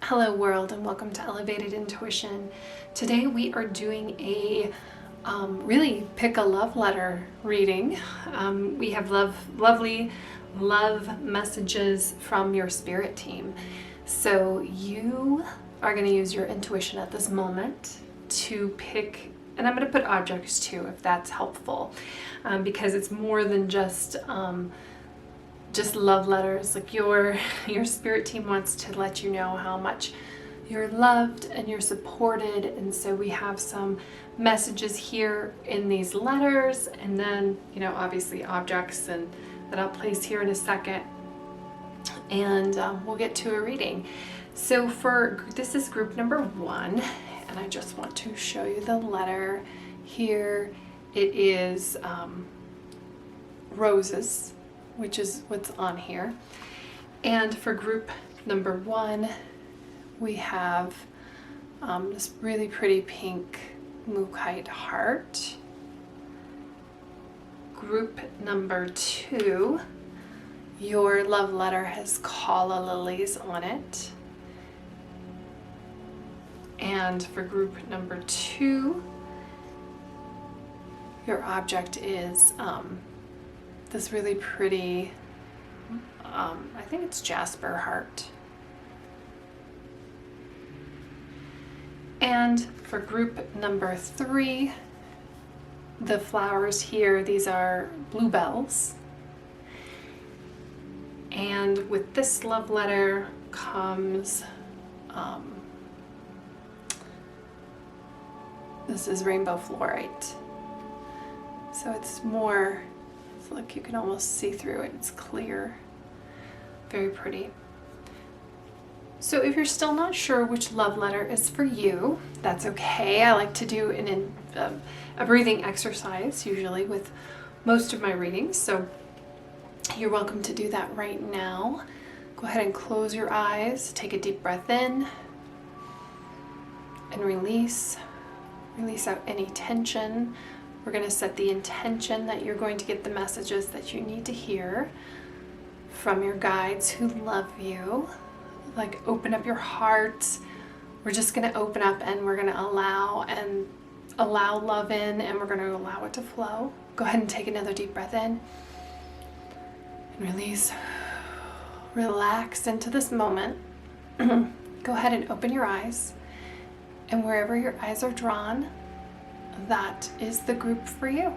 Hello world, and welcome to Elevated Intuition. Today we are doing a really pick a love letter reading. We have lovely love messages from your spirit team. So you are going to use your intuition at this moment to pick, and I'm going to put objects too if that's helpful, because it's more than just love letters. Like your spirit team wants to let you know how much you're loved and you're supported, and so we have some messages here in these letters, and then obviously objects and that I'll place here in a second, and we'll get to a reading. So this is group number 1, and I just want to show you the letter here. It is roses, which is what's on here. And for group number 1, we have this really pretty pink mookaite heart. Group number 2, your love letter has calla lilies on it. And for group number 2, your object is this really pretty, I think it's jasper heart. And for group number 3, the flowers here, these are bluebells. And with this love letter comes, this is rainbow fluorite. So it's more, look, you can almost see through it. It's clear. Very pretty. So if you're still not sure which love letter is for you, that's okay. I like to do a breathing exercise usually with most of my readings. So you're welcome to do that right now. Go ahead and close your eyes. Take a deep breath in and release. Release out any tension. We're going to set the intention that you're going to get the messages that you need to hear from your guides who love you. Like, open up your heart. We're just going to open up and we're going to allow love in, and we're going to allow it to flow. Go ahead and take another deep breath in and release. Relax into this moment. Go ahead and open your eyes, and wherever your eyes are drawn, that is the group for you.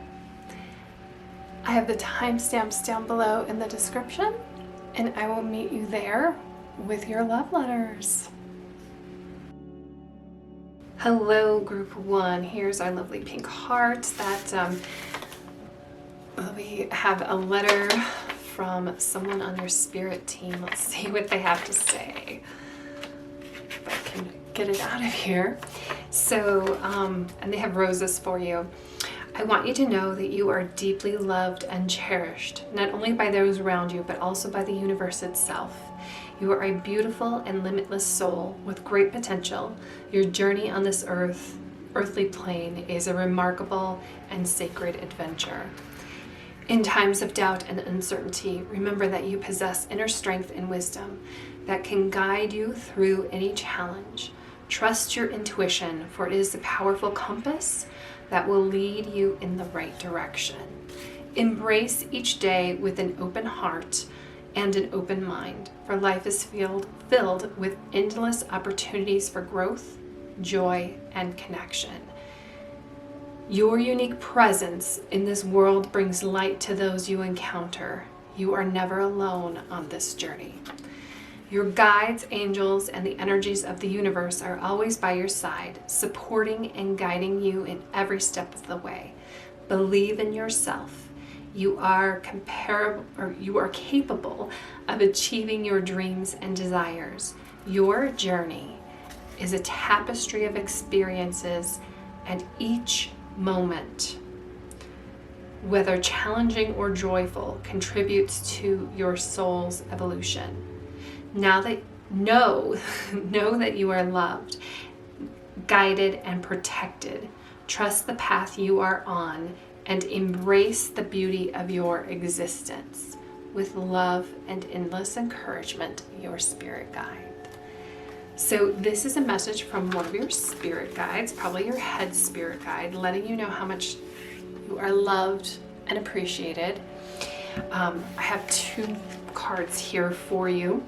I have the timestamps down below in the description, and I will meet you there with your love letters. Hello, group 1. Here's our lovely pink heart that we have a letter from someone on your spirit team. Let's see what they have to say. If I can get it out of here. So, and they have roses for you. I want you to know that you are deeply loved and cherished, not only by those around you, but also by the universe itself. You are a beautiful and limitless soul with great potential. Your journey on this earthly plane is a remarkable and sacred adventure. In times of doubt and uncertainty, remember that you possess inner strength and wisdom that can guide you through any challenge. Trust your intuition, for it is a powerful compass that will lead you in the right direction. Embrace each day with an open heart and an open mind, for life is filled with endless opportunities for growth, joy, and connection. Your unique presence in this world brings light to those you encounter. You are never alone on this journey. Your guides, angels, and the energies of the universe are always by your side, supporting and guiding you in every step of the way. Believe in yourself. You are capable of achieving your dreams and desires. Your journey is a tapestry of experiences, and each moment, whether challenging or joyful, contributes to your soul's evolution. Now that know that you are loved, guided, and protected. Trust the path you are on and embrace the beauty of your existence. With love and endless encouragement, your spirit guide. So this is a message from one of your spirit guides, probably your head spirit guide, letting you know how much you are loved and appreciated. I have 2 cards here for you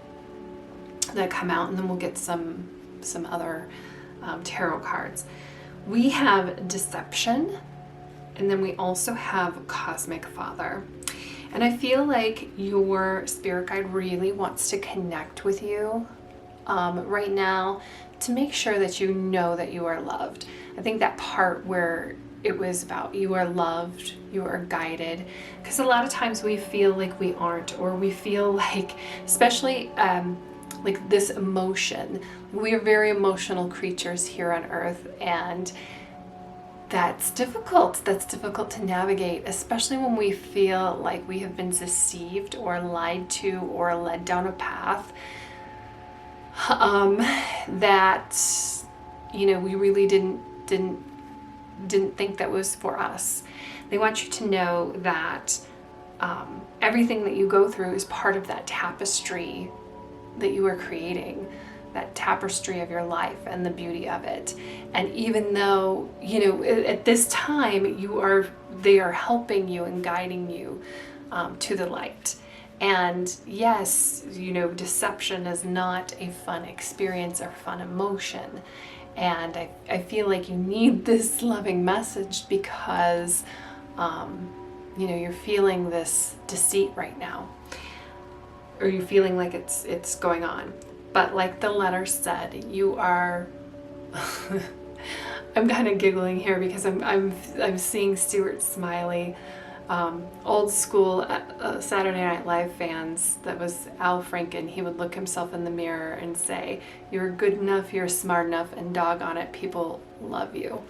that come out, and then we'll get some other tarot cards. We have Deception, and then we also have Cosmic Father. And I feel like your spirit guide really wants to connect with you right now to make sure that you know that you are loved. I think that part where it was about you are loved, you are guided, because a lot of times we feel like we aren't, or we feel like, especially like this emotion. We are very emotional creatures here on earth, and that's difficult. That's difficult to navigate, especially when we feel like we have been deceived or lied to or led down a path that, you know, we really didn't think that was for us. They want you to know that everything that you go through is part of that tapestry that you are creating, that tapestry of your life and the beauty of it. And even though, you know, at this time they are helping you and guiding you to the light. And yes, you know, deception is not a fun experience or fun emotion. And I feel like you need this loving message because, you know, you're feeling this deceit right now, or you're feeling like it's going on. But like the letter said, you are. I'm kind of giggling here because I'm seeing Stuart Smiley. Old school Saturday Night Live fans, that was Al Franken. He would look himself in the mirror and say, "You're good enough, you're smart enough, and doggone it, people love you."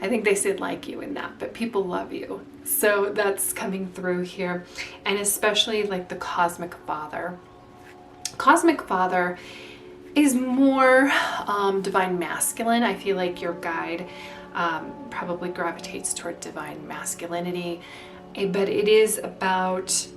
I think they said like you in that, but people love you. So that's coming through here. And especially like the Cosmic Father. Cosmic Father is more divine masculine. I feel like your guide probably gravitates toward divine masculinity. But it is about,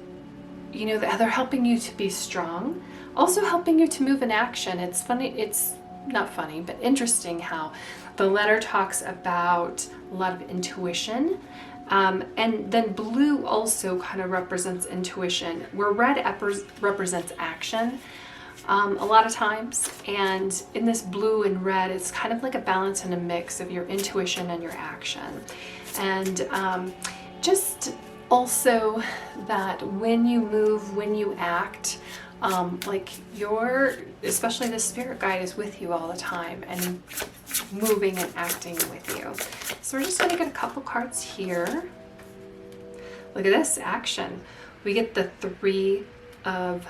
you know, they're helping you to be strong, also helping you to move in action. It's funny, it's not funny, but interesting how the letter talks about a lot of intuition. And then blue also kind of represents intuition, where red represents action a lot of times. And in this blue and red, it's kind of like a balance and a mix of your intuition and your action. And just also that when you move, when you act, like especially the spirit guide is with you all the time and moving and acting with you. So we're just going to get a couple cards here. Look at this action. We get the 3 of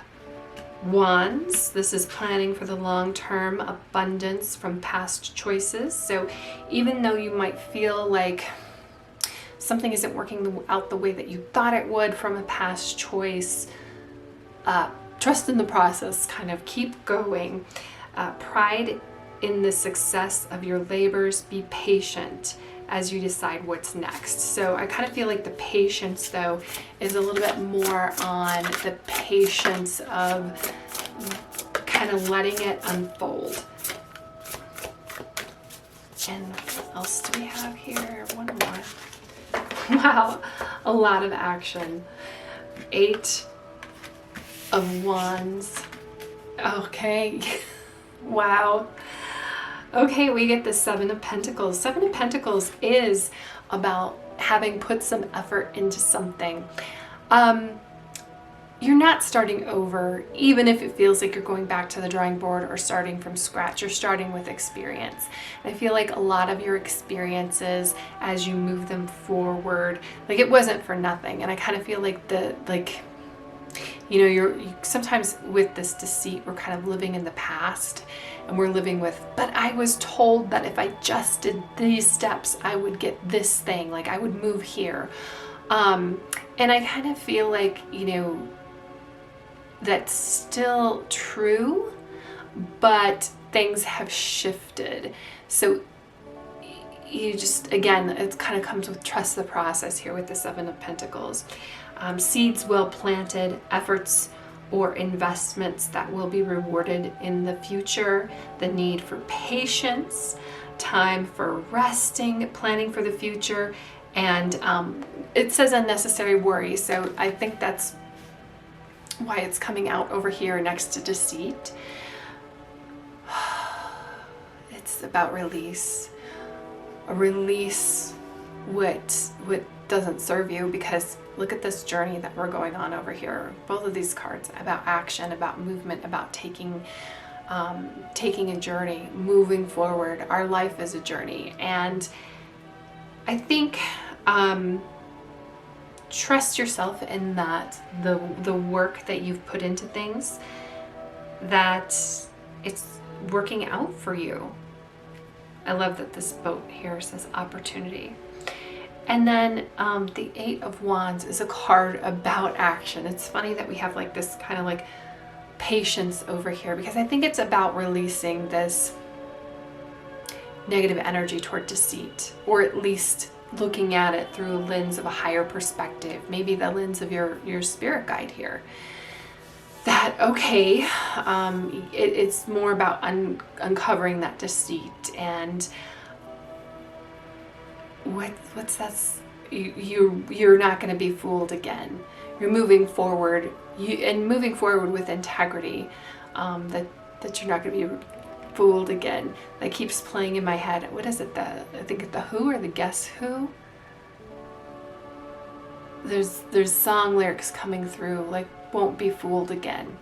Wands. This is planning for the long-term, abundance from past choices. So even though you might feel like something isn't working out the way that you thought it would from a past choice, trust in the process, kind of keep going. Pride in the success of your labors. Be patient as you decide what's next. So I kind of feel like the patience, though, is a little bit more on the patience of kind of letting it unfold. And what else do we have here? One more. Wow, a lot of action. 8 of Wands. Okay. Wow. Okay, we get the 7 of Pentacles. 7 of Pentacles is about having put some effort into something. You're not starting over, even if it feels like you're going back to the drawing board or starting from scratch. You're starting with experience. I feel like a lot of your experiences, as you move them forward, like it wasn't for nothing. And I kind of feel like you sometimes with this deceit, we're kind of living in the past, and we're living with, but I was told that if I just did these steps, I would get this thing, like I would move here. And I kind of feel like, that's still true, but things have shifted. So you just, again, it kind of comes with trust the process here with the 7 of Pentacles. Seeds well planted, efforts or investments that will be rewarded in the future, the need for patience, time for resting, planning for the future, and it says unnecessary worry. So I think that's why it's coming out over here next to deceit. It's about release. Release what doesn't serve you, because look at this journey that we're going on over here. Both of these cards about action, about movement, about taking a journey, moving forward. Our life is a journey, and I think trust yourself in that the work that you've put into things, that it's working out for you. I love that this boat here says opportunity. And then the 8 of Wands is a card about action. It's funny that we have like this kind of like patience over here, because I think it's about releasing this negative energy toward deceit, or at least looking at it through a lens of a higher perspective, maybe the lens of your spirit guide here. That, okay, it's more about uncovering that deceit, and what's that? You're not going to be fooled again. You're moving forward, moving forward with integrity. That you're not going to be fooled again. That keeps playing in my head. What is it? I think the Who or the Guess Who? There's song lyrics coming through like won't be fooled again.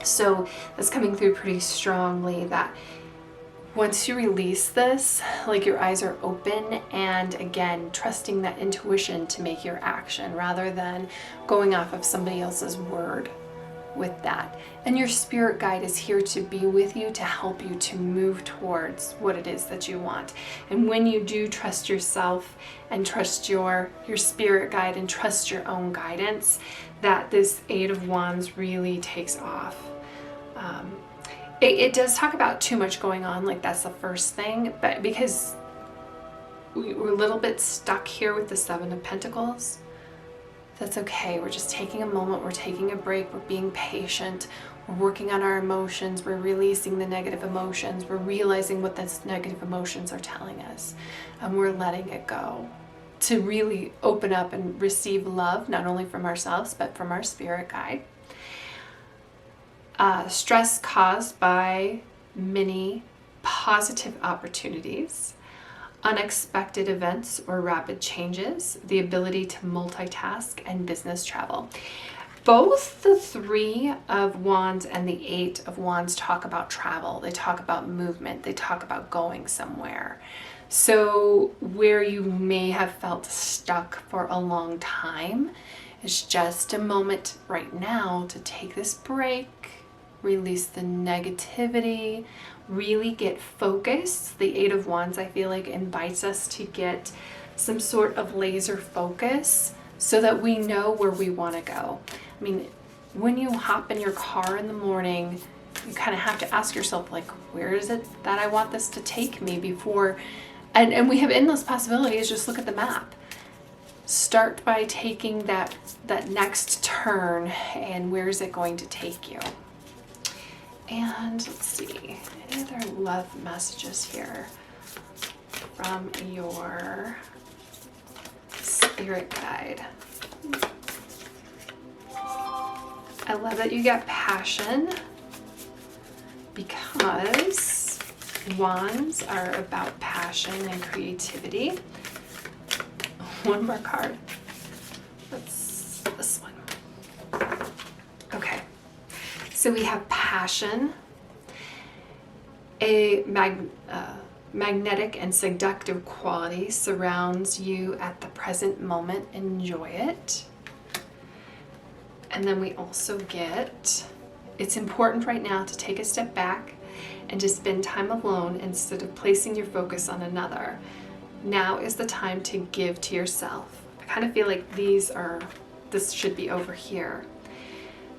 So that's coming through pretty strongly, that once you release this, like your eyes are open, and again, trusting that intuition to make your action rather than going off of somebody else's word with that. And your spirit guide is here to be with you, to help you to move towards what it is that you want. And when you do trust yourself and trust your spirit guide and trust your own guidance, that this 8 of Wands really takes off. It does talk about too much going on, like that's the first thing, but because we're a little bit stuck here with the 7 of Pentacles, that's okay. We're just taking a moment, we're taking a break, we're being patient, we're working on our emotions, we're releasing the negative emotions, we're realizing what those negative emotions are telling us, and we're letting it go to really open up and receive love, not only from ourselves, but from our spirit guide. Stress caused by many positive opportunities, unexpected events or rapid changes, the ability to multitask, and business travel. Both the 3 of Wands and the 8 of Wands talk about travel. They talk about movement. They talk about going somewhere. So where you may have felt stuck for a long time, it's just a moment right now to take this break, release the negativity, really get focused. The 8 of Wands, I feel like, invites us to get some sort of laser focus so that we know where we want to go. I mean, when you hop in your car in the morning, you kind of have to ask yourself, like, where is it that I want this to take me before? And we have endless possibilities. Just look at the map. Start by taking that next turn, and where is it going to take you? And let's see, any other love messages here from your spirit guide? I love that you got passion, because Wands are about passion and creativity. One more card. That's this one. Okay. So we have passion, a magnetic and seductive quality surrounds you at the present moment. Enjoy it. And then we also get, it's important right now to take a step back and to spend time alone instead of placing your focus on another. Now is the time to give to yourself. I kind of feel like this should be over here.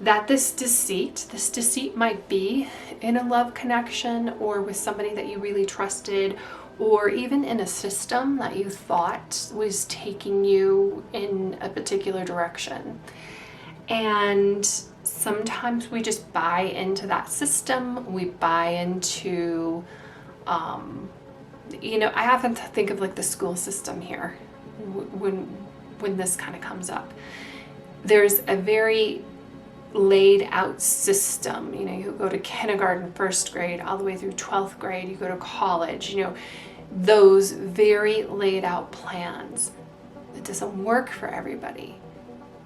That this deceit might be in a love connection, or with somebody that you really trusted, or even in a system that you thought was taking you in a particular direction. And sometimes we just buy into that system. We buy into, I often think of like the school system here when this kind of comes up. There's a very laid out system. You go to kindergarten, first grade, all the way through 12th grade, you go to college, those very laid out plans. It doesn't work for everybody.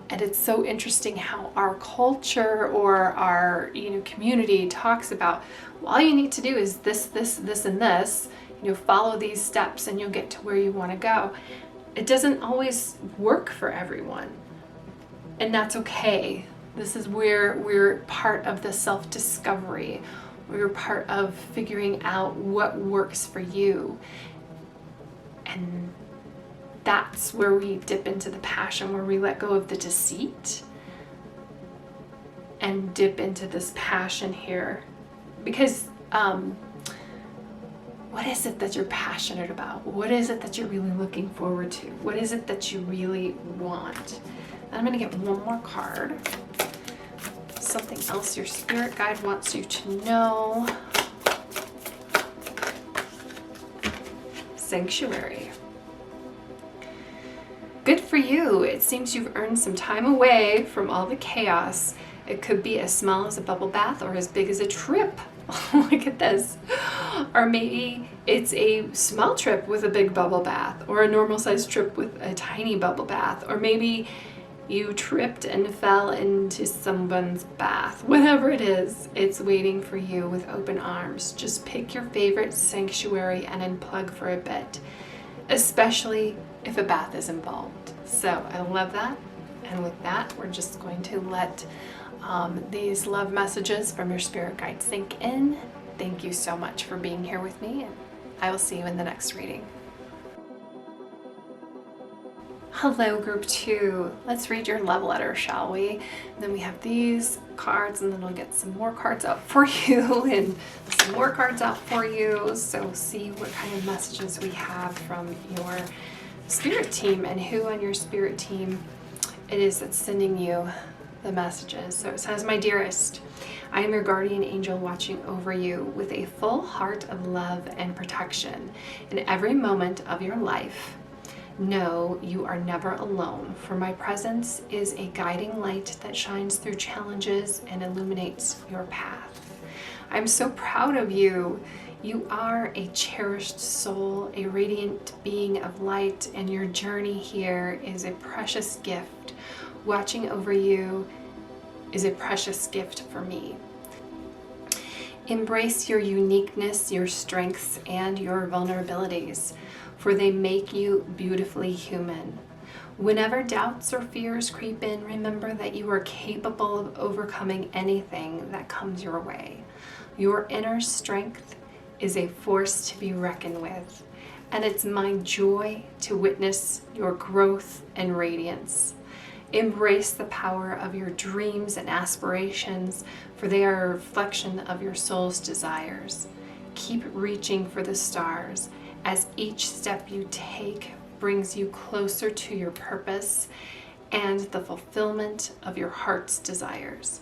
And it's so interesting how our culture or our community talks about, well, all you need to do is this, and this, follow these steps and you'll get to where you want to go. It doesn't always work for everyone. And that's okay. This is where we're part of the self-discovery. We're part of figuring out what works for you. And that's where we dip into the passion, where we let go of the deceit and dip into this passion here. Because what is it that you're passionate about? What is it that you're really looking forward to? What is it that you really want? And I'm going to get one more card. Something else your spirit guide wants you to know. Sanctuary. Good for you. It seems you've earned some time away from all the chaos. It could be as small as a bubble bath or as big as a trip. Look at this. Or maybe it's a small trip with a big bubble bath, or a normal sized trip with a tiny bubble bath, or maybe you tripped and fell into someone's bath. Whatever it is, it's waiting for you with open arms. Just pick your favorite sanctuary and unplug for a bit, especially if a bath is involved. So I love that. And with that, we're just going to let these love messages from your spirit guide sink in. Thank you so much for being here with me, and I will see you in the next reading. Hello, group 2. Let's read your love letter, shall we? And then we have these cards, and then we'll get some more cards out for you and some more cards out for you. So see what kind of messages we have from your spirit team and who on your spirit team it is that's sending you the messages. So it says, my dearest, I am your guardian angel watching over you with a full heart of love and protection in every moment of your life. Know you are never alone, for my presence is a guiding light that shines through challenges and illuminates your path. I'm so proud of you. You are a cherished soul, a radiant being of light, and your journey here is a precious gift. Watching over you is a precious gift for me. Embrace your uniqueness, your strengths, and your vulnerabilities, for they make you beautifully human. Whenever doubts or fears creep in, remember that you are capable of overcoming anything that comes your way. Your inner strength is a force to be reckoned with, and it's my joy to witness your growth and radiance. Embrace the power of your dreams and aspirations, for they are a reflection of your soul's desires. Keep reaching for the stars, as each step you take brings you closer to your purpose and the fulfillment of your heart's desires.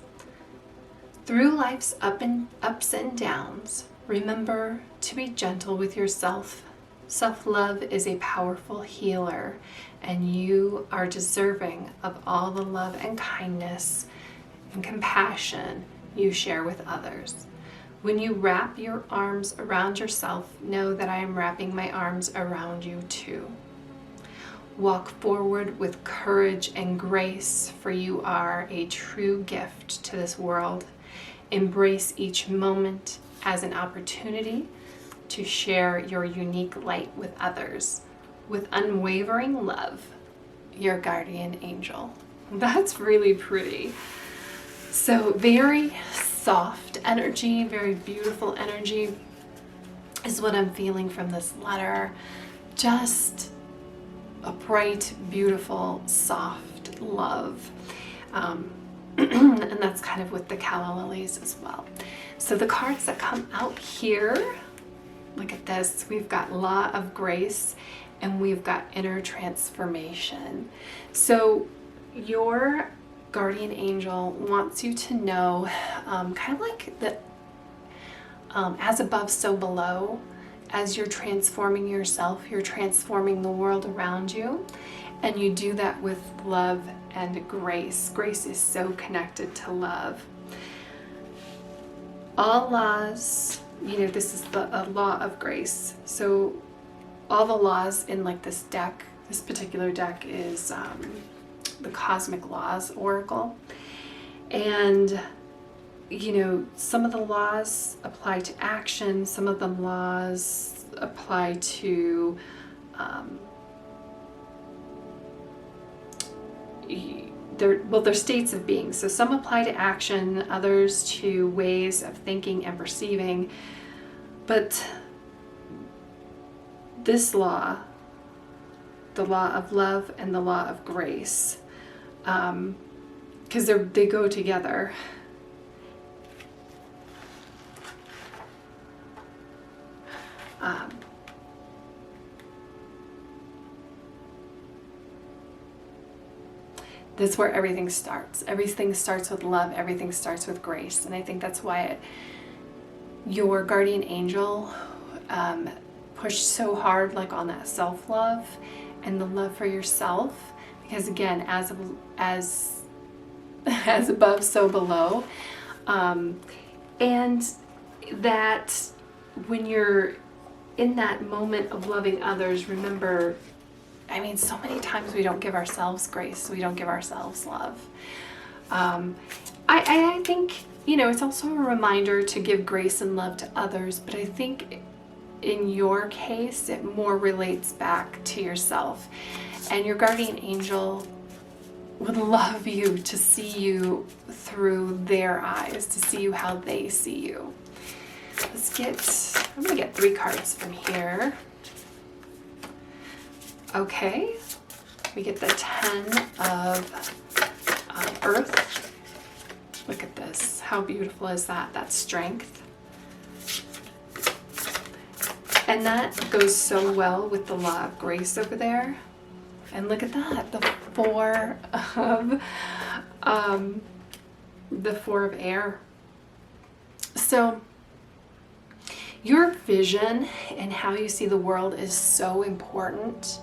Through life's ups and downs, remember to be gentle with yourself. Self-love is a powerful healer, and you are deserving of all the love and kindness and compassion you share with others. When you wrap your arms around yourself, know that I am wrapping my arms around you too. Walk forward with courage and grace, for you are a true gift to this world. Embrace each moment as an opportunity to share your unique light with others. With unwavering love, your guardian angel. That's really pretty. So very soft energy, very beautiful energy is what I'm feeling from this letter. Just a bright, beautiful, soft love. And that's kind of with the calla lilies as well. So the cards that come out here, look at this. We've got Law of Grace and we've got Inner Transformation. So your guardian angel wants you to know, kind of like the as above, so below. As you're transforming yourself, you're transforming the world around you, and you do that with love and grace. Grace is so connected to love. All laws, this is a law of grace. So all the laws in like this deck, this particular deck is the Cosmic Laws Oracle. And some of the laws apply to action, some of the laws apply to they're states of being. So some apply to action, others to ways of thinking and perceiving. But this law, the law of love and the law of grace, because they go together. That's where everything starts. Everything starts with love. Everything starts with grace. And I think that's why your guardian angel pushed so hard like on that self-love and the love for yourself. Because again, as above, so below. And that when you're in that moment of loving others, remember, so many times we don't give ourselves grace. We don't give ourselves love. I think, it's also a reminder to give grace and love to others, but I think in your case, it more relates back to yourself. And your guardian angel would love you to see you through their eyes, to see you how they see you. I'm gonna get 3 cards from here. Okay, we get the 10 of Earth. Look at this, how beautiful is that? That's strength. And that goes so well with the law of grace over there. And look at that, the 4 of air. So your vision and how you see the world is so important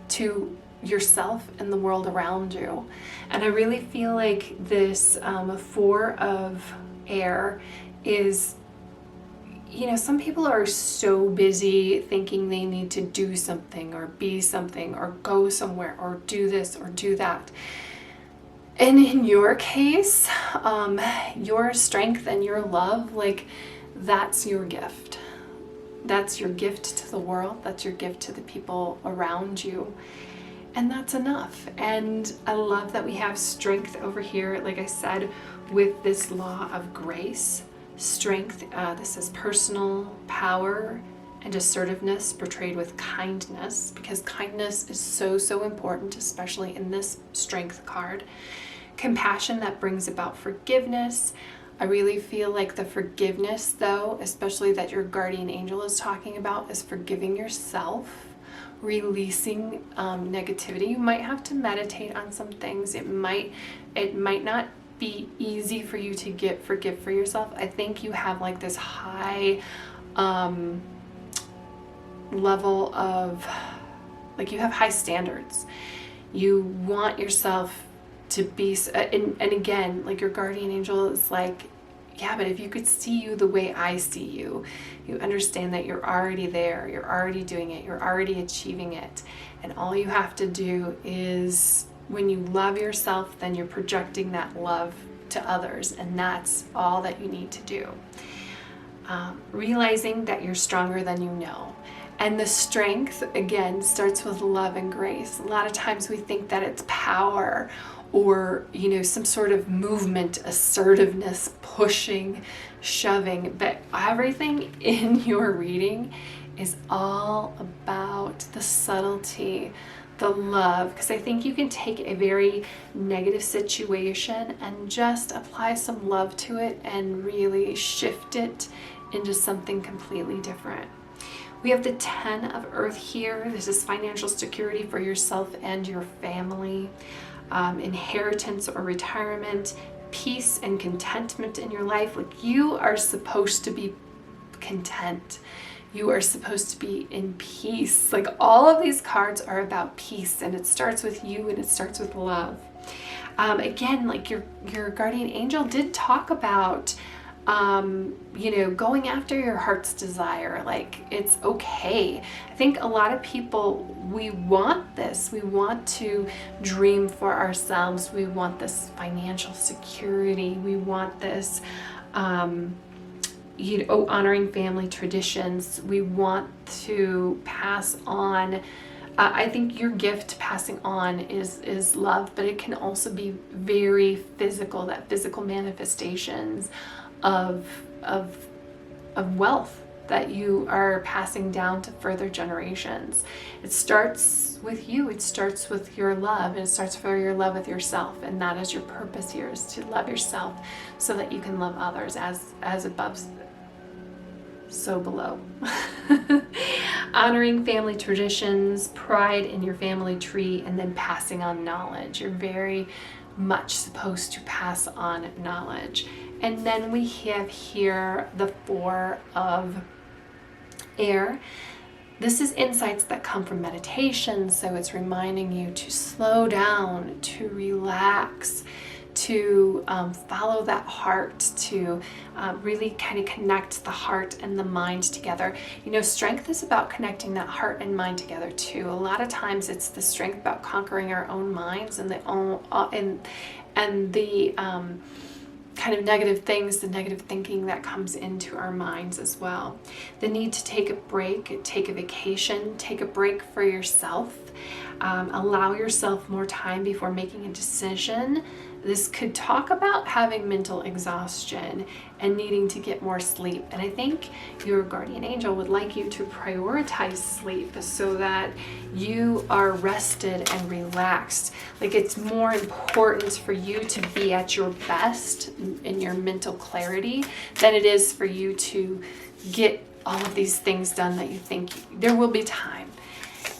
to yourself and the world around you. And I really feel like this 4 of air is, some people are so busy thinking they need to do something or be something or go somewhere or do this or do that. And in your case, your strength and your love, that's your gift. That's your gift to the world. That's your gift to the people around you. And that's enough. And I love that we have strength over here, like I said, with this law of grace. Strength, this is personal power and assertiveness portrayed with kindness, because kindness is so important, especially in this strength card. Compassion that brings about forgiveness. I really feel like the forgiveness, though, especially that your guardian angel is talking about, is forgiving yourself, releasing negativity. You might have to meditate on some things. It might not be easy for you to forgive for yourself. I think you have like this high level of, you have high standards. You want yourself to be, and again, your guardian angel is yeah, but if you could see you the way I see you, you understand that you're already there, you're already doing it, you're already achieving it. And all you have to do is, when you love yourself, then you're projecting that love to others, and that's all that you need to do. Realizing that you're stronger than you know. And the strength, again, starts with love and grace. A lot of times we think that it's power or, some sort of movement, assertiveness, pushing, shoving, but everything in your reading is all about the subtlety, the love, because I think you can take a very negative situation and just apply some love to it and really shift it into something completely different. We have the 10 of Earth here. This is financial security for yourself and your family. inheritance or retirement, peace and contentment in your life. Like, you are supposed to be content. You are supposed to be in peace. Like, all of these cards are about peace, and it starts with you and it starts with love. Again, like your guardian angel did talk about, going after your heart's desire. Like, it's okay. I think a lot of people, we want this. We want to dream for ourselves. We want this financial security. We want this, honoring family traditions. We want to pass on. I think your gift passing on is love, but it can also be very physical, that physical manifestations of wealth that you are passing down to further generations. It starts with you. It starts with your love, and it starts for your love with yourself. And that is your purpose here, is to love yourself so that you can love others, as above, so below. Honoring family traditions, pride in your family tree, and then passing on knowledge. You're very much supposed to pass on knowledge. And then we have here the Four of Air. This is insights that come from meditation, so it's reminding you to slow down, to relax, to follow that heart, to really kind of connect the heart and the mind together. Strength is about connecting that heart and mind together too. A lot of times it's the strength about conquering our own minds and the kind of negative things, the negative thinking that comes into our minds as well. The need to take a break, take a vacation, take a break for yourself. Allow yourself more time before making a decision. This could talk about having mental exhaustion and needing to get more sleep. And I think your guardian angel would like you to prioritize sleep so that you are rested and relaxed. Like, it's more important for you to be at your best in your mental clarity than it is for you to get all of these things done that you think. There will be time.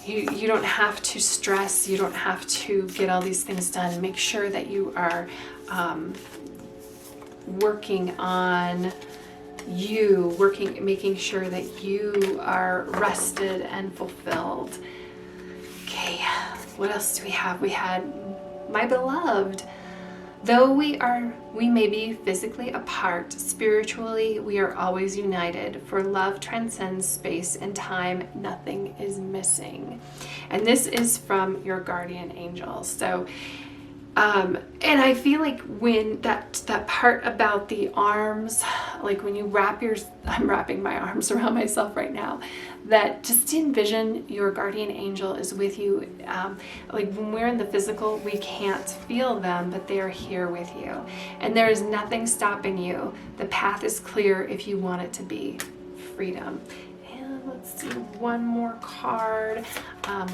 You don't have to stress. You don't have to get all these things done. Make sure that you are working on you, making sure that you are rested and fulfilled. Okay, what else do we have? We had my beloved. Though we may be physically apart, spiritually we are always united. For love transcends space and time, nothing is missing. And this is from your guardian angel. So, and I feel like when that part about the arms, like when you I'm wrapping my arms around myself right now, that just envision your guardian angel is with you. Like when we're in the physical, we can't feel them, but they are here with you. And there is nothing stopping you. The path is clear if you want it to be. Freedom. And let's see, one more card.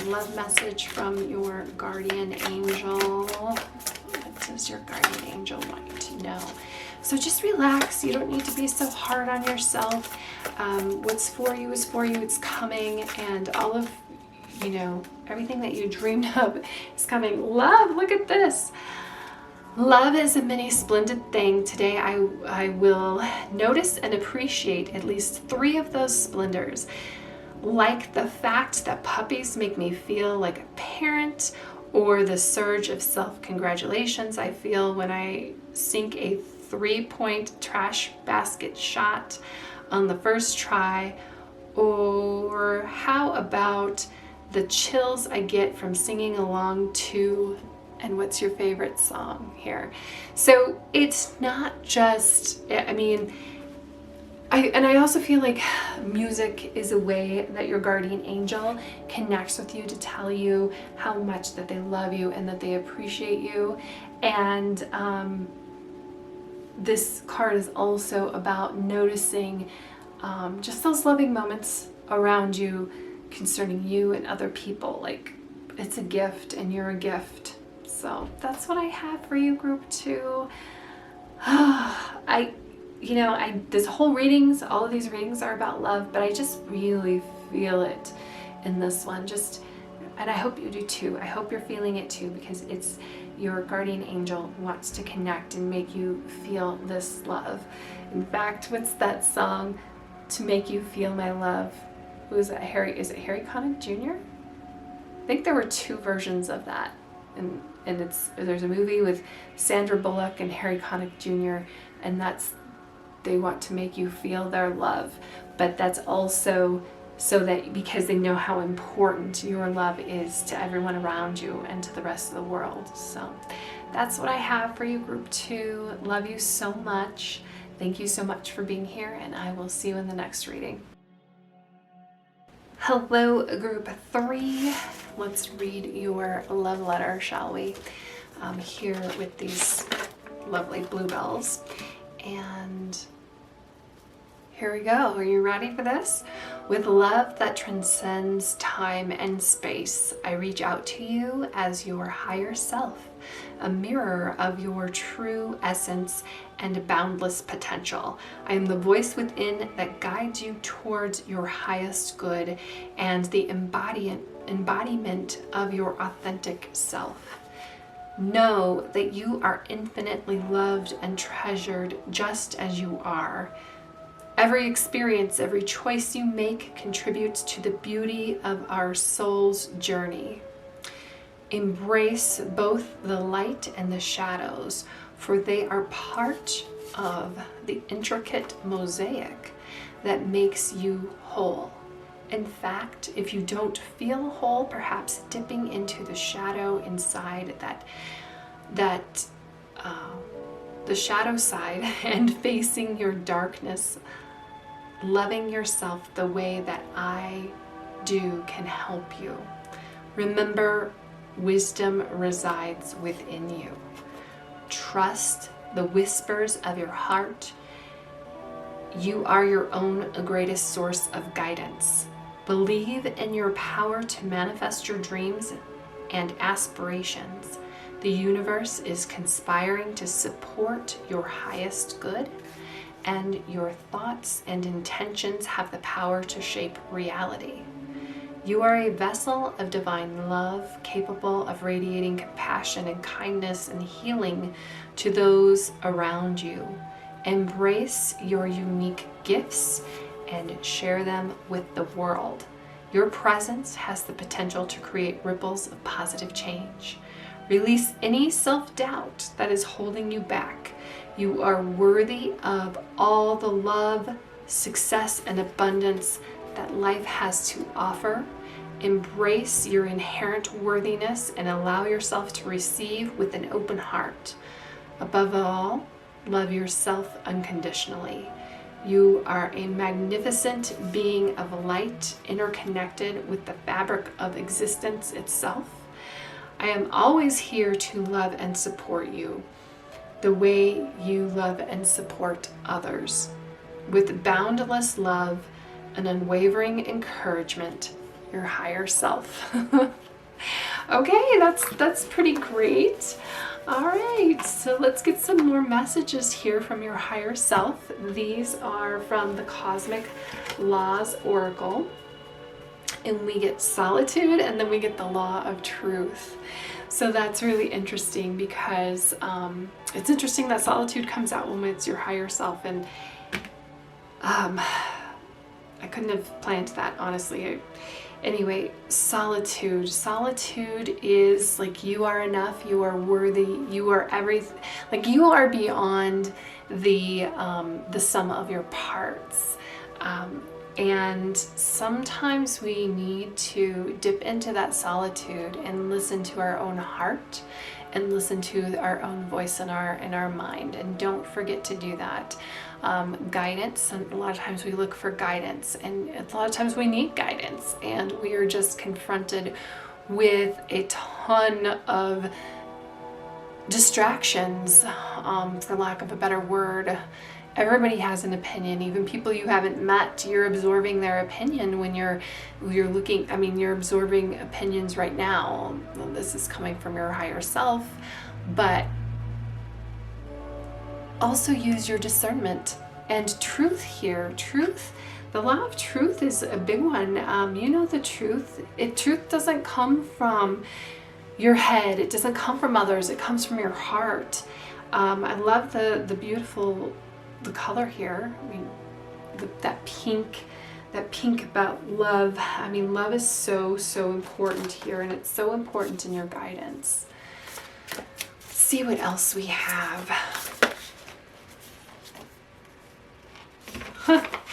Love message from your guardian angel. What does your guardian angel want you to know? So just relax. You don't need to be so hard on yourself. What's for you is for you. It's coming, and all of, everything that you dreamed of is coming. Love, look at this. Love is a many splendid thing. Today I will notice and appreciate at least 3 of those splendors. Like the fact that puppies make me feel like a parent, or the surge of self-congratulations I feel when I sink a 3-point trash basket shot on the first try. Or how about the chills I get from singing along to, and what's your favorite song here? So it's not just, I also feel like music is a way that your guardian angel connects with you to tell you how much that they love you and that they appreciate you. And this card is also about noticing just those loving moments around you concerning you and other people. Like, it's a gift and you're a gift. So that's what I have for you, group 2. This whole readings, all of these readings are about love, but I just really feel it in this one. And I hope you do too. I hope you're feeling it too, because your guardian angel wants to connect and make you feel this love. In fact, what's that song, To Make You Feel My Love? Who is it? Is it Harry Connick Jr.? I think there were 2 versions of that. And there's a movie with Sandra Bullock and Harry Connick Jr. and they want to make you feel their love. But that's also so that because they know how important your love is to everyone around you and to the rest of the world. So that's what I have for you, group 2. Love you so much. Thank you so much for being here, and I will see you in the next reading. Hello, group 3. Let's read your love letter, shall we? Here with these lovely bluebells. And here we go. Are you ready for this? With love that transcends time and space, I reach out to you as your higher self, a mirror of your true essence and boundless potential. I am the voice within that guides you towards your highest good and the embodiment of your authentic self. Know that you are infinitely loved and treasured just as you are. Every experience, every choice you make contributes to the beauty of our soul's journey. Embrace both the light and the shadows, for they are part of the intricate mosaic that makes you whole. In fact, if you don't feel whole, perhaps dipping into the shadow inside the shadow side and facing your darkness, loving yourself the way that I do can help you. Remember, wisdom resides within you. Trust the whispers of your heart. You are your own greatest source of guidance. Believe in your power to manifest your dreams and aspirations. The universe is conspiring to support your highest good, and your thoughts and intentions have the power to shape reality. You are a vessel of divine love, capable of radiating compassion and kindness and healing to those around you. Embrace your unique gifts and share them with the world. Your presence has the potential to create ripples of positive change. Release any self-doubt that is holding you back. You are worthy of all the love, success, and abundance that life has to offer. Embrace your inherent worthiness and allow yourself to receive with an open heart. Above all, love yourself unconditionally. You are a magnificent being of light, interconnected with the fabric of existence itself. I am always here to love and support you the way you love and support others. With boundless love and unwavering encouragement, your higher self. Okay, that's pretty great. All right, so let's get some more messages here from your higher self. These are from the Cosmic Laws Oracle. And we get solitude, and then we get the law of truth. So that's really interesting because it's interesting that solitude comes out when it's your higher self. And I couldn't have planned that, honestly. Anyway, solitude. Solitude is like you are enough, you are worthy, you are everything. Like you are beyond the sum of your parts. And sometimes we need to dip into that solitude and listen to our own heart and listen to our own voice in our mind. And don't forget to do that. Guidance, and a lot of times we look for guidance, and a lot of times we need guidance, and we are just confronted with a ton of distractions, for lack of a better word. Everybody has an opinion, even people you haven't met. You're absorbing their opinion when you're looking. I mean, you're absorbing opinions right now. Well, this is coming from your higher self, but also use your discernment and truth here. Truth, the law of truth is a big one. You know the truth. Truth doesn't come from your head. It doesn't come from others. It comes from your heart. I love the beautiful, the color here. I mean, that pink about love. I mean, love is so, so important here, and it's so important in your guidance. Let's see what else we have.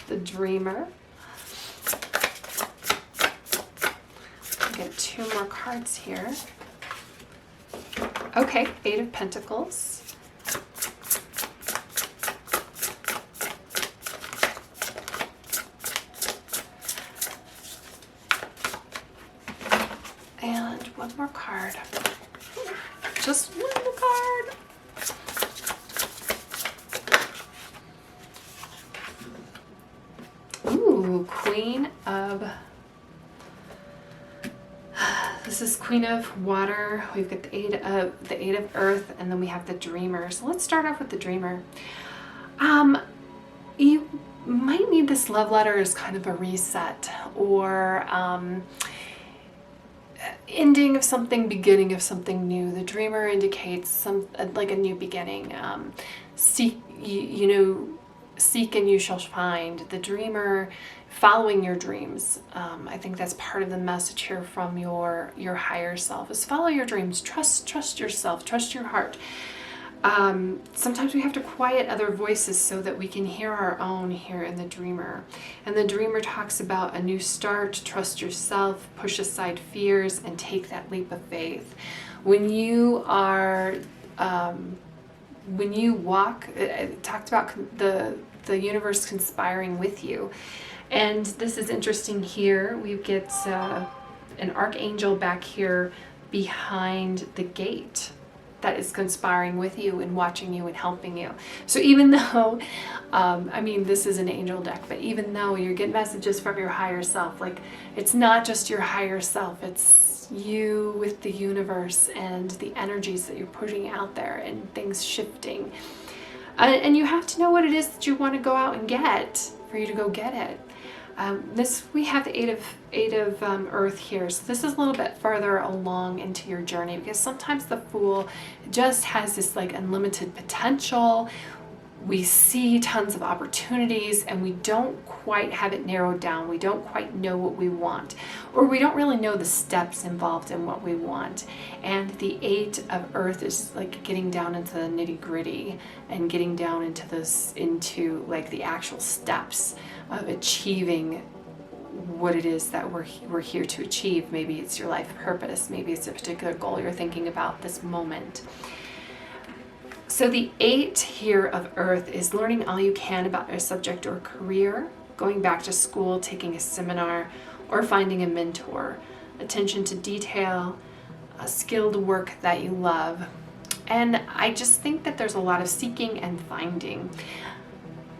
The Dreamer. I'll get 2 more cards here. Okay, 8 of Pentacles. And 1 more card. Just 1 more card. Ooh, Queen of... This is Queen of Water. We've got the Eight of Earth, and then we have the Dreamer. So let's start off with the Dreamer. You might need this love letter as kind of a reset, or ending of something, beginning of something new. The Dreamer indicates like a new beginning. Seek, seek and you shall find. The Dreamer, following your dreams. I think that's part of the message here from your higher self, is follow your dreams. Trust yourself. Trust your heart. Sometimes we have to quiet other voices so that we can hear our own here in the Dreamer. And the Dreamer talks about a new start. Trust yourself, push aside fears, and take that leap of faith. When you are, when you walk, it talked about the universe conspiring with you. And this is interesting here. We get an archangel back here behind the gate that is conspiring with you and watching you and helping you. So even though, I mean, this is an angel deck, but even though you're getting messages from your higher self, like, it's not just your higher self, it's you with the universe and the energies that you're putting out there and things shifting. And you have to know what it is that you want to go out and get for you to go get it. We have the eight of Earth here, so this is a little bit further along into your journey, because sometimes the Fool just has this like unlimited potential. We see tons of opportunities and we don't quite have it narrowed down. We don't quite know what we want, or we don't really know the steps involved in what we want. And the 8 of Earth is like getting down into the nitty-gritty and getting down into like the actual steps of achieving what it is that we're here to achieve. Maybe it's your life purpose, maybe it's a particular goal you're thinking about this moment. So the 8 here of Earth is learning all you can about a subject or career, going back to school, taking a seminar, or finding a mentor. Attention to detail, skilled work that you love. And I just think that there's a lot of seeking and finding.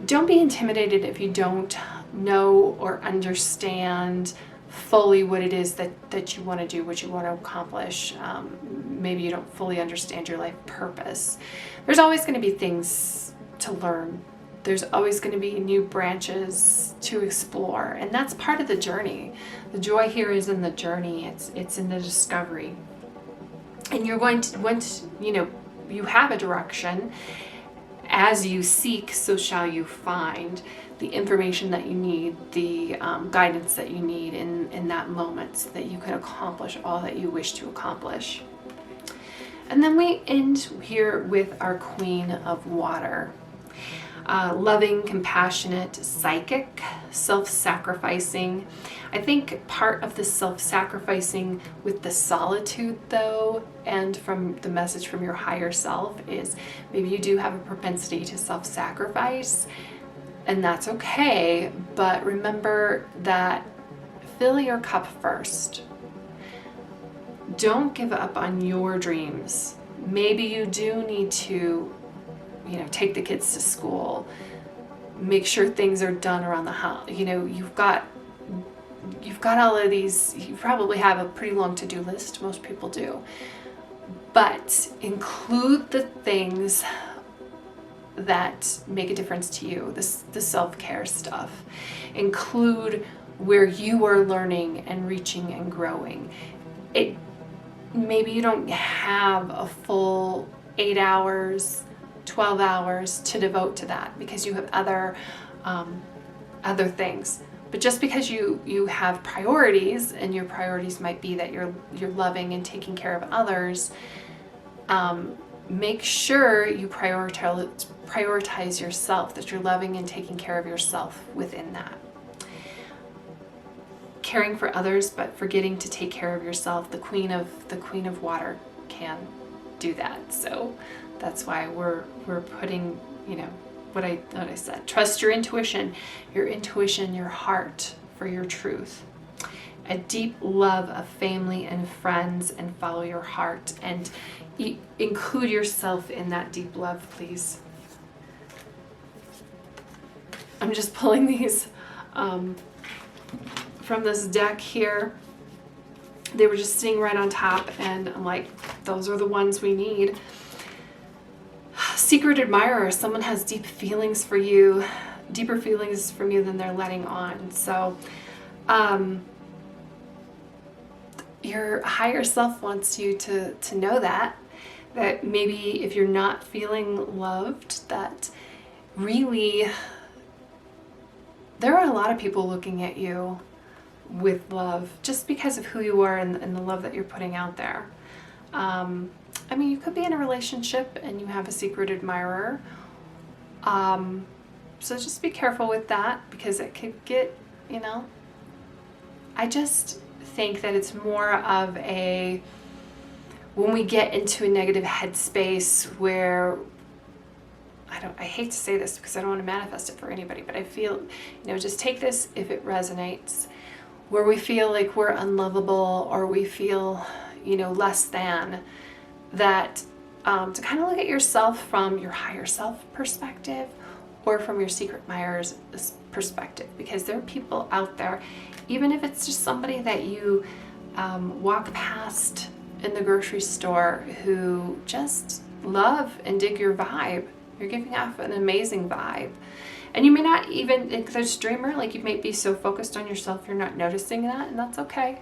Don't be intimidated if you don't know or understand fully what it is that you want to do, what you want to accomplish. Maybe you don't fully understand your life purpose. There's always going to be things to learn. There's always going to be new branches to explore, and that's part of the journey. The joy here is in the journey. It's in the discovery. And you're going to, once you have a direction, as you seek, so shall you find the information that you need, the guidance that you need in that moment, so that you can accomplish all that you wish to accomplish. And then we end here with our Queen of Water. Loving, compassionate, psychic, self-sacrificing. I think part of the self-sacrificing with the solitude, though, and from the message from your higher self, is maybe you do have a propensity to self-sacrifice, and that's okay, but remember that fill your cup first. Don't give up on your dreams. Maybe you do need to take the kids to school, make sure things are done around the house. You've got all of these, you probably have a pretty long to-do list, most people do, but include the things that make a difference to you, the self-care stuff. Include where you are learning and reaching and growing. maybe you don't have a full 8 hours, 12 hours to devote to that because you have other things. But just because you have priorities, and your priorities might be that you're loving and taking care of others, make sure you prioritize yourself, that you're loving and taking care of yourself within that. Caring for others, but forgetting to take care of yourself. The queen of water can do that. So that's why we're putting, what I said. Trust your intuition, your heart for your truth. A deep love of family and friends, and follow your heart, and include yourself in that deep love, please. I'm just pulling these from this deck here. They were just sitting right on top, and I'm like, those are the ones we need. Secret admirer. Someone has deep feelings for you, deeper feelings from you than they're letting on. So your higher self wants you to know that maybe if you're not feeling loved, that really there are a lot of people looking at you with love just because of who you are and the love that you're putting out there. I mean, you could be in a relationship and you have a secret admirer. So just be careful with that, because it could get, I just think that it's more of when we get into a negative headspace where, I hate to say this because I don't want to manifest it for anybody, but I feel, just take this if it resonates, where we feel like we're unlovable, or we feel, less than, that to kind of look at yourself from your higher self perspective, or from your secret admirer's perspective, because there are people out there, even if it's just somebody that you walk past in the grocery store, who just love and dig your vibe. You're giving off an amazing vibe. And you may not even, if there's a dreamer, like you might be so focused on yourself you're not noticing that, and that's okay.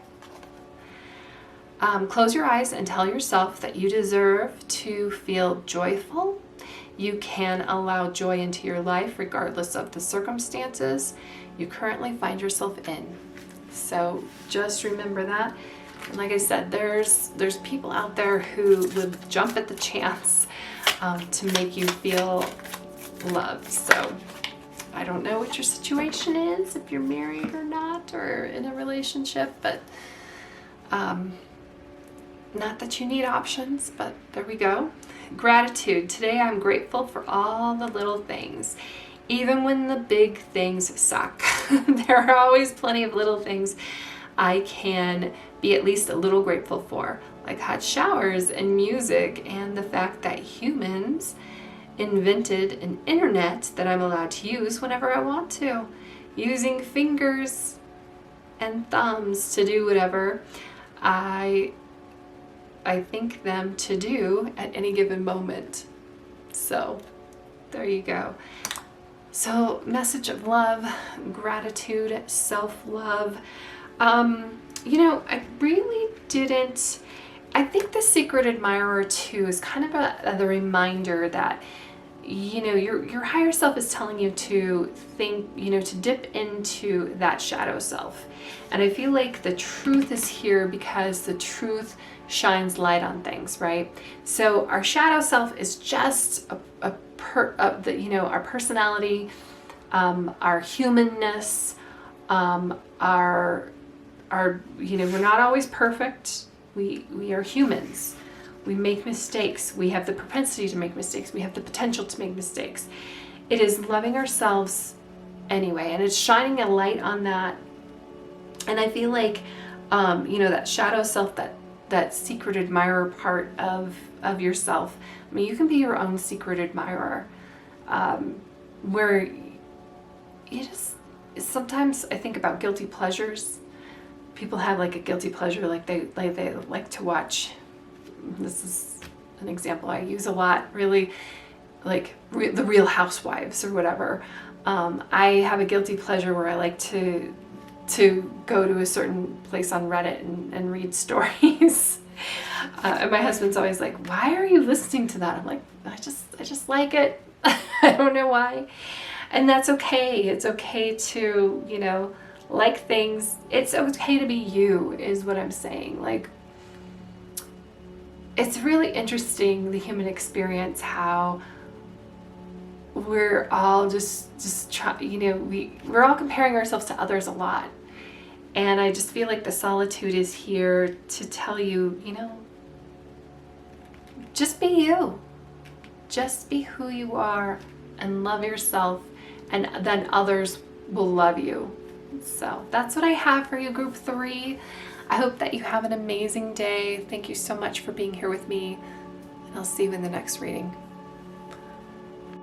Close your eyes and tell yourself that you deserve to feel joyful. You can allow joy into your life regardless of the circumstances you currently find yourself in. So just remember that. And like I said, there's people out there who would jump at the chance to make you feel loved. So I don't know what your situation is, if you're married or not, or in a relationship, but not that you need options, but there we go. Gratitude. Today I'm grateful for all the little things. Even when the big things suck, there are always plenty of little things I can be at least a little grateful for, like hot showers and music, and the fact that humans invented an internet that I'm allowed to use whenever I want to, using fingers and thumbs to do whatever I think them to do at any given moment. So there you go. So message of love, gratitude, self-love. I really didn't, I think the secret admirer too is kind of the reminder that, your higher self is telling you to think, to dip into that shadow self. And I feel like the truth is here because the truth shines light on things, right? So our shadow self is just our personality, our humanness, we're not always perfect. We are humans. We make mistakes. We have the propensity to make mistakes. We have the potential to make mistakes. It is loving ourselves anyway, and it's shining a light on that. And I feel like, that shadow self, that secret admirer part of yourself. I mean, you can be your own secret admirer, where you just, sometimes I think about guilty pleasures. People have like a guilty pleasure, like they like to watch. This is an example I use a lot, really, like the Real Housewives or whatever. I have a guilty pleasure where I like to to go to a certain place on Reddit and read stories. And my husband's always like, why are you listening to that? I'm like, I just like it. I don't know why. And that's okay. It's okay to, you know, like things. It's okay to be you, is what I'm saying. Like, it's really interesting, the human experience, how we're all just try, you know, we're all comparing ourselves to others a lot. And I just feel like the solitude is here to tell you, you know, just be you. Just be who you are and love yourself, and then others will love you. So that's what I have for you, group 3. I hope that you have an amazing day. Thank you so much for being here with me, and I'll see you in the next reading.